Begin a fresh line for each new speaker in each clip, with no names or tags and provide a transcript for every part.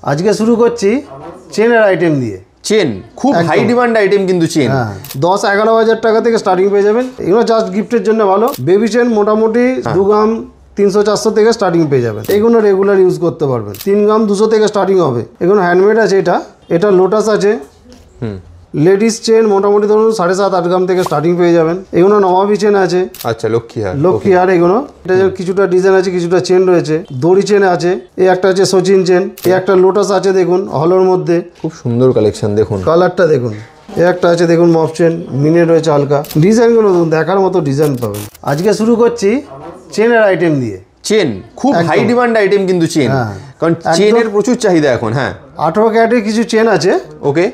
आज के शुरू করছি চেনের আইটেম দিয়ে।
চেন খুব হাই ডিমান্ড আইটেম কিন্তু চেন।
হ্যাঁ 10-11 হাজার টাকা থেকে স্টার্টিং পেয়ে যাবেন। এগুলো জাস্ট গিফটের জন্য ভালো। বেবি চেন মোটামুটি 2 গ্রাম 300-400 থেকে স্টার্টিং পেয়ে যাবেন। এগুলো রেগুলার ইউজ করতে পারবেন। 3 গ্রাম 200 থেকে স্টার্টিং হবে। এগুলো হ্যান্ডমেড আছে। এটা লোটাস আছে। লেডিস চেন মোটামুটি ধরুন 7.5-8 গ্রাম থেকে স্টার্টিং পেয়ে যাবেন। এগুলো নবাবী চেন আছে।
আচ্ছা
লক্ষ্মী হার এগুলো। এটা কিছুটা ডিজাইন আছে, কিছুটা চেন রয়েছে। দড়ি চেন আছে। এই একটা আছে সচিন চেন। এই একটা লোটাস আছে দেখুন হলোর মধ্যে।
খুব সুন্দর কালেকশন দেখুন।
কালারটা দেখুন। এই একটা আছে দেখুন মফ চেন, মিনে রয়েছে হালকা। ডিজাইনগুলো দেখুন, দেখার মতো ডিজাইন পাবেন। আজকে শুরু করছি চেনের আইটেম দিয়ে।
চেন খুব হাই ডিমান্ড আইটেম কিন্তু চেন, কারণ চেনের প্রচুর চাহিদা এখন। হ্যাঁ
18 ক্যারেটের কিছু চেন আছে।
ওকে,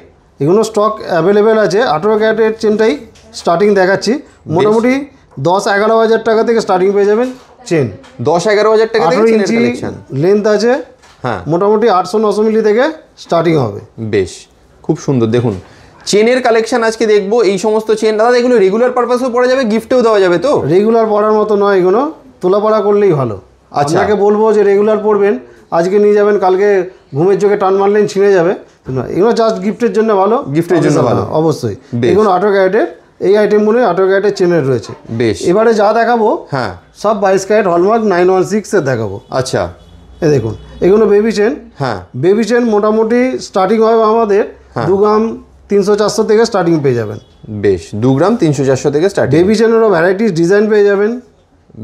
এগুলো স্টক অ্যাভেলেবেল আছে। 18 ক্যারেটের চেনটাই স্টার্টিং দেখাচ্ছি। মোটামুটি 10-11 হাজার টাকা থেকে স্টার্টিং পেয়ে যাবেন চেন।
10-11 হাজার টাকা থেকে
18 ইঞ্চি লেন্থ আছে।
হ্যাঁ
মোটামুটি 800-900 মিলি থেকে স্টার্টিং হবে।
বেশ খুব সুন্দর দেখুন চেনের কালেকশন আজকে দেখবো। এই সমস্ত চেন দাদা এগুলো রেগুলার পারপাসেও পরা যাবে, গিফটেও দেওয়া যাবে তো?
রেগুলার পরার মতো নয়, এগুলো তোলাপড়া করলেই ভালো।
আচ্ছা,
আপনাকে বলবো যে রেগুলার পরবেন, আজকে নিয়ে যাবেন, কালকে ঘুমের চোখে টান মারলেন ছিঁড়ে যাবে। এগুলো জাস্ট গিফটের জন্য ভালো।
গিফটের জন্য ভালো
অবশ্যই। এগুলো 18 ক্যারেটের, এই আইটেমগুলো 18 ক্যারেটের চেনের রয়েছে।
বেশ,
এবারে যা দেখাবো
হ্যাঁ
সব 22 ক্যারেট হলমার্ক 916 এর দেখাবো।
আচ্ছা
এই দেখুন এগুলো বেবি চেন।
হ্যাঁ
বেবি চেন মোটামুটি স্টার্টিং হবে আমাদের 2 গ্রাম 300-400 থেকে স্টার্টিং পেয়ে যাবেন।
বেশ 2 গ্রাম 300-400 থেকে স্টার্টিং।
বেবি চেনেরও ভ্যারাইটিস ডিজাইন পেয়ে যাবেন।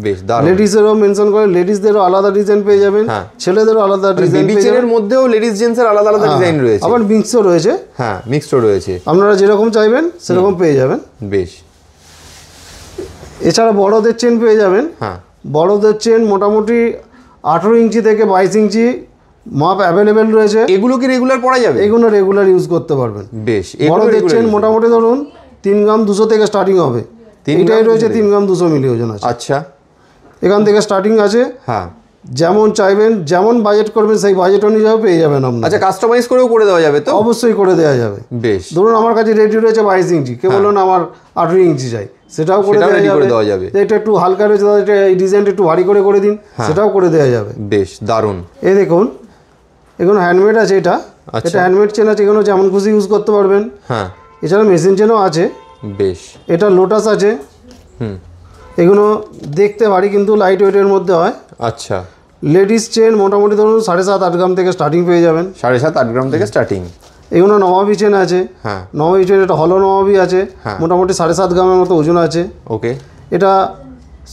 বেশ দারুণ।
লেডিসেরও মেনশন করে, লেডিসদেরও আলাদা ডিজাইন পেয়ে যাবেন, ছেলেদেরও আলাদা ডিজাইন
বেবি
পেয়ে যাবেন।
চেনের মধ্যেও লেডিস জেন্টসের আলাদা আলাদা ডিজাইন রয়েছে।
আবার মিক্সও রয়েছে।
হ্যাঁ মিক্সড রয়েছে।
আপনারা যেরকম চাইবেন সেরকম পেয়ে যাবেন।
বেশ,
এছাড়া বড়দের চেন পেয়ে যাবেন।
হ্যাঁ
বড়দের চেন মোটামুটি 18 ইঞ্চি থেকে 22 ইঞ্চি মাপ অ্যাভেলেবেল রয়েছে।
এগুলো কি রেগুলার পরা যাবে?
এগুলো রেগুলার ইউজ করতে পারবেন।
বেশ,
বড়দের চেন মোটামুটি ধরুন 3 গ্রাম 200 থেকে স্টার্টিং হবে। এটাই রয়েছে 3 গ্রাম 200 মিলি ওজন আছে।
আচ্ছা,
এখান থেকে স্টার্টিং আছে।
হ্যাঁ
যেমন চাইবেন, যেমন বাজেট করবেন সেই বাজেট অনুযায়ী পেয়ে যাবেন আপনারা।
আচ্ছা, কাস্টমাইজ করেও করে দেওয়া যাবে তো?
অবশ্যই করে দেওয়া যাবে।
বেশ,
ধরুন আমার কাছে রেডি রয়েছে 22 ইঞ্চি, কে বলুন আমার 18 ইঞ্চি চাই, সেটাও করে দেওয়া যাবে। এটা একটু হালকা রয়েছে, এটা এই ডিজাইনটা একটু ভারী করে দিন, সেটাও করে দেওয়া যাবে।
বেশ দারুণ।
এই দেখুন এগুলো হ্যান্ডমেড আছে। এটা হ্যান্ডমেড চেন আছে। এগুলো যেমন খুশি ইউজ করতে পারবেন।
হ্যাঁ
এছাড়া মেশিন চেনও আছে।
বেশ,
এটা লোটাস আছে। এগুলো দেখতে ভারী কিন্তু লাইট ওয়েটের মধ্যে হয়।
আচ্ছা,
লেডিস চেন মোটামুটি ধরুন 7.5-8 গ্রাম থেকে স্টার্টিং পেয়ে যাবেন।
7.5-8 গ্রাম থেকে স্টার্টিং।
এগুলো নবাবী চেন আছে।
হ্যাঁ
নবাবী চেন, এটা হলো নবাবী আছে। মোটামুটি 7.5 গ্রামের মতো ওজন আছে।
ওকে,
এটা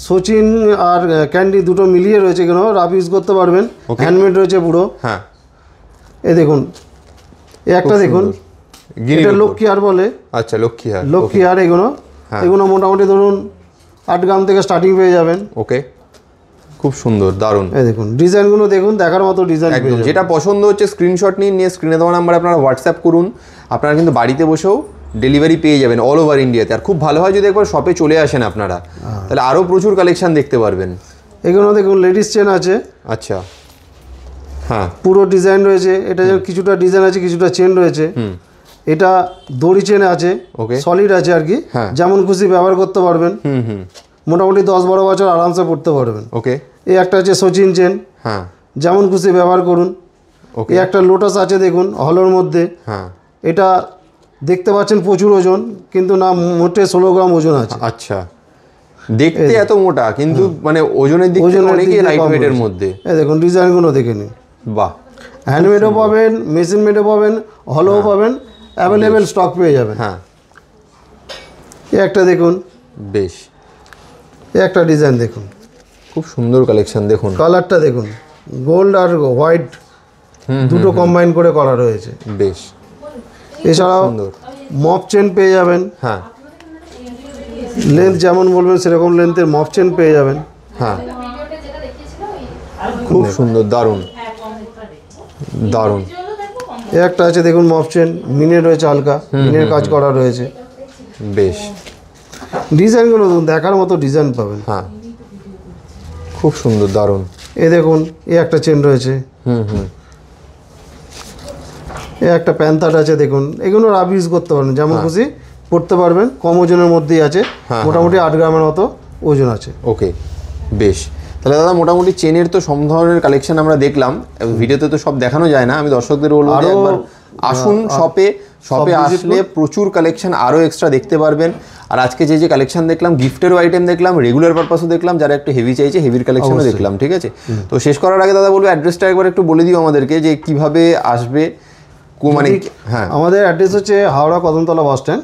সচিন আর ক্যান্ডি দুটো মিলিয়ে রয়েছে। এগুলো রাফ ইউজ করতে পারবেন। হ্যান্ডমেড রয়েছে পুরো।
হ্যাঁ
এই দেখুন এই একটা দেখুন, এটা লক্ষ্মী হার বলে।
আচ্ছা,
লক্ষ্মী হার। এগুলো মোটামুটি ধরুন 8 গ্রাম থেকে স্টার্টিং পেয়ে যাবেন।
ওকে, খুব সুন্দর দারুণ।
এই দেখুন ডিজাইনগুলো দেখুন, দেখার মতো ডিজাইন।
একদম যেটা পছন্দ হচ্ছে স্ক্রিনশট নিয়ে স্ক্রিনে দেওয়া নাম্বারে আপনারা হোয়াটসঅ্যাপ করুন। আপনারা কিন্তু বাড়িতে বসেও ডেলিভারি পেয়ে যাবেন অল ওভার ইন্ডিয়াতে। আর খুব ভালো হয় যদি একবার শপে চলে আসেন আপনারা, তাহলে আরও প্রচুর কালেকশন দেখতে পারবেন।
এগুলো দেখুন লেডিস চেন আছে।
আচ্ছা, হ্যাঁ
পুরো ডিজাইন রয়েছে। এটা কিছুটা ডিজাইন আছে, কিছুটা চেন রয়েছে। এটা দড়ি চেন আছে, সলিড আছে আর কি। যেমন খুশি ব্যবহার করতে পারবেন। মোটামুটি 10-12 বছর আরামসে পড়তে পারবেন।
ওকে,
এই একটা আছে সচিন চেন।
হ্যাঁ
যেমন খুশি ব্যবহার করুন। এই একটা লোটাস আছে দেখুন হলোর মধ্যে।
হ্যাঁ
এটা দেখতে পাচ্ছেন প্রচুর ওজন, কিন্তু না মোটে 16 গ্রাম ওজন আছে।
আচ্ছা, দেখতে এত মোটা কিন্তু মানে ওজনের দিক থেকে অনেকই লাইট ওয়েটের মধ্যে।
এই দেখুন ডিজাইনগুলো দেখে নিন।
বাহ,
হ্যান্ডমেডও পাবেন, মেশিন মেডও পাবেন, হলোও পাবেন, অ্যাভেলেবেল স্টক পেয়ে যাবেন।
হ্যাঁ
এই একটা দেখুন।
বেশ,
এই একটা ডিজাইন দেখুন,
খুব সুন্দর কালেকশন দেখুন।
কালারটা দেখুন, গোল্ড আর হোয়াইট দুটো কম্বাইন করে করা রয়েছে।
বেশ,
এছাড়াও মপ চেন পেয়ে যাবেন।
হ্যাঁ
লেন্থ যেমন বলবেন সেরকম লেন্থের মপ চেন পেয়ে যাবেন।
হ্যাঁ খুব সুন্দর, দারুণ দারুণ।
এই একটা আছে দেখুন মপ চেন, মিনে রয়েছে, হালকা মিনের কাজ করা রয়েছে।
বেশ,
ডিজাইনগুলো দেখার মতো ডিজাইন পাবেন।
হ্যাঁ খুব সুন্দর, দারুণ।
এই দেখুন এই একটা চেন রয়েছে। এই একটা প্যান্থাট আছে দেখুন। এগুলো রাফ ইউজ করতে পারবেন, যেমন খুশি পড়তে পারবেন। কম ওজনের মধ্যেই আছে, মোটামুটি 8 গ্রামের মতো ওজন আছে।
ওকে, বেশ। তাহলে দাদা মোটামুটি চেনের তো সব ধরনের কালেকশন আমরা দেখলাম, ভিডিওতে তো সব দেখানো যায় না, আমি দর্শকদের বলবো যে একবার আসুন শপে আসলে প্রচুর কালেকশন আরও এক্সট্রা দেখতে পারবেন। আর আজকে যে কালেকশন দেখলাম, গিফটেরও আইটেম দেখলাম, রেগুলার পারপাসও দেখলাম, যারা একটু হেভি চাইছে হেভির কালেকশনও দেখলাম, ঠিক আছে। তো শেষ করার আগে দাদা বলবো অ্যাড্রেসটা একবার একটু বলে দিও আমাদেরকে যে কিভাবে আসবে, মানে হ্যাঁ।
আমাদের অ্যাড্রেস হচ্ছে হাওড়া কদমতলা বাস স্ট্যান্ড,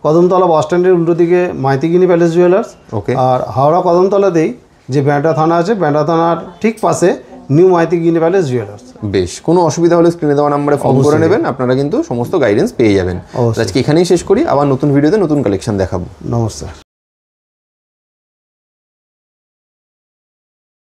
কদমতলা বাস স্ট্যান্ডের উল্টো দিকে মাইতিগিনি প্যালেস জুয়েলার্স।
ওকে।
আর হাওড়া কদমতলাতেই যে ব্যান্ডা থানা আছে, ব্যান্ডা থানার ঠিক পাশে নিউ মাইতিগিনি প্যালেস জুয়েলার্স।
বেশ, কোনো অসুবিধা হলে স্ক্রিনে দেওয়া নাম্বারে ফোন করে নেবেন, আপনারা কিন্তু সমস্ত গাইডেন্স পেয়ে যাবেন। আজকে এখানেই শেষ করি, আবার নতুন ভিডিওতে নতুন কালেকশন দেখাবো।
নমস্কার।